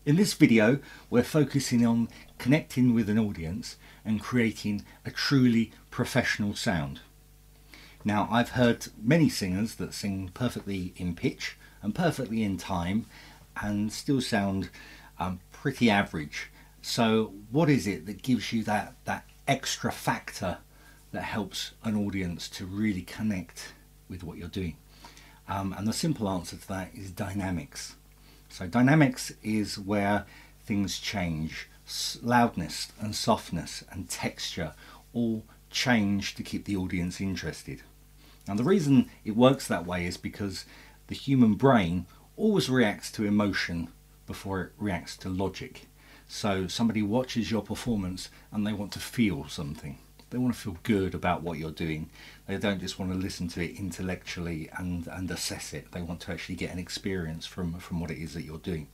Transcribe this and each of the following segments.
In this video, we're focusing on connecting with an audience and creating a truly professional sound. Now, I've heard many singers that sing perfectly in pitch and perfectly in time and still sound pretty average. So what is it that gives you that extra factor that helps an audience to really connect with what you're doing? And the simple answer to that is dynamics. So dynamics is where things change. Loudness and softness and texture all change to keep the audience interested. Now the reason it works that way is because the human brain always reacts to emotion before it reacts to logic. So somebody watches your performance and they want to feel something. They want to feel good about what you're doing. They don't just want to listen to it intellectually and assess it. They want to actually get an experience from what it is that you're doing.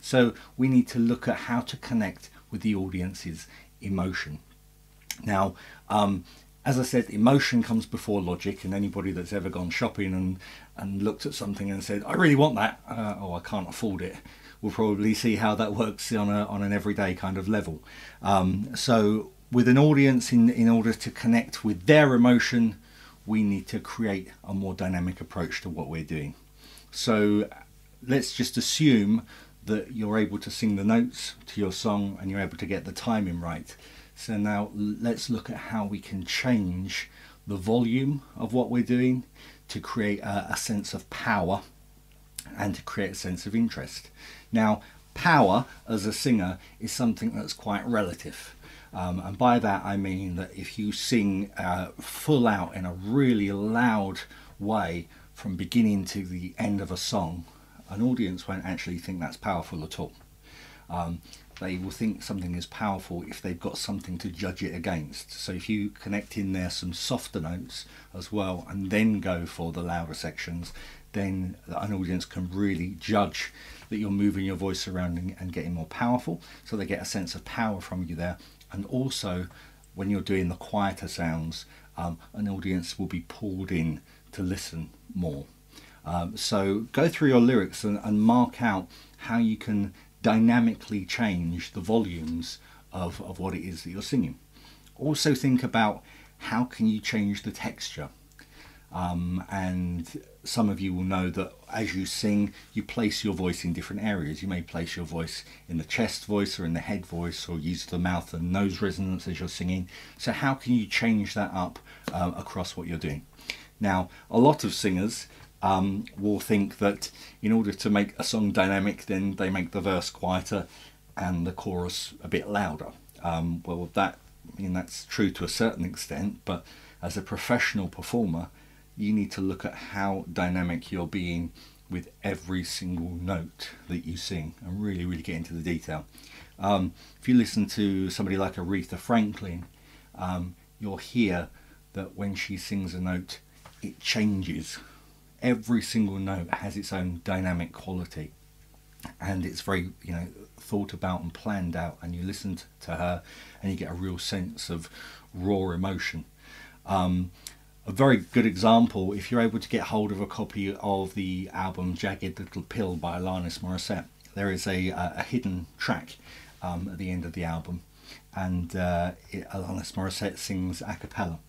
So we need to look at how to connect with the audience's emotion. Now, as I said, emotion comes before logic, and anybody that's ever gone shopping and looked at something and said, I really want that, or I can't afford it, will probably see how that works on an everyday kind of level. So with an audience, in order to connect with their emotion, we need to create a more dynamic approach to what we're doing. So let's just assume that you're able to sing the notes to your song and you're able to get the timing right. So now let's look at how we can change the volume of what we're doing to create a sense of power and to create a sense of interest. Now, power as a singer is something that's quite relative. And by that I mean that if you sing full out in a really loud way from beginning to the end of a song, an audience won't actually think that's powerful at all. They will think something is powerful if they've got something to judge it against. So if you connect in there some softer notes as well and then go for the louder sections, then an audience can really judge that you're moving your voice around and getting more powerful. So they get a sense of power from you there. And also, when you're doing the quieter sounds, an audience will be pulled in to listen more. So go through your lyrics and mark out how you can dynamically change the volumes of what it is that you're singing. Also think about how can you change the texture. And some of you will know that as you sing, you place your voice in different areas. You may place your voice in the chest voice or in the head voice, or use the mouth and nose resonance as you're singing. So how can you change that up across what you're doing? Now, a lot of singers will think that in order to make a song dynamic, then they make the verse quieter and the chorus a bit louder. Well, that's true to a certain extent, but as a professional performer, you need to look at how dynamic you're being with every single note that you sing and really get into the detail. If you listen to somebody like Aretha Franklin, you'll hear that when she sings a note, it changes. Every single note has its own dynamic quality, and it's very thought about and planned out, and you listen to her and you get a real sense of raw emotion. A very good example, if you're able to get hold of a copy of the album Jagged Little Pill by Alanis Morissette, there is a hidden track at the end of the album, and Alanis Morissette sings a cappella.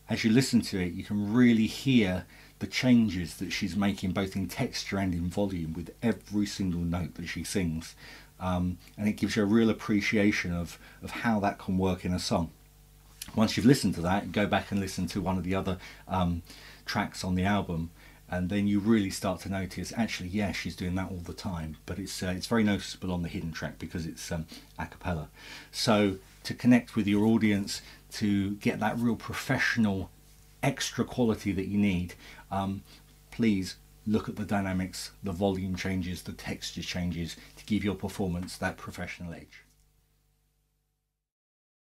As you listen to it, you can really hear the changes that she's making both in texture and in volume with every single note that she sings, and it gives you a real appreciation of how that can work in a song. Once you've listened to that, go back and listen to one of the other tracks on the album, and then you really start to notice, actually, yeah, she's doing that all the time, but it's very noticeable on the hidden track because it's a cappella. So to connect with your audience, to get that real professional extra quality that you need, please look at the dynamics, the volume changes, the texture changes to give your performance that professional edge.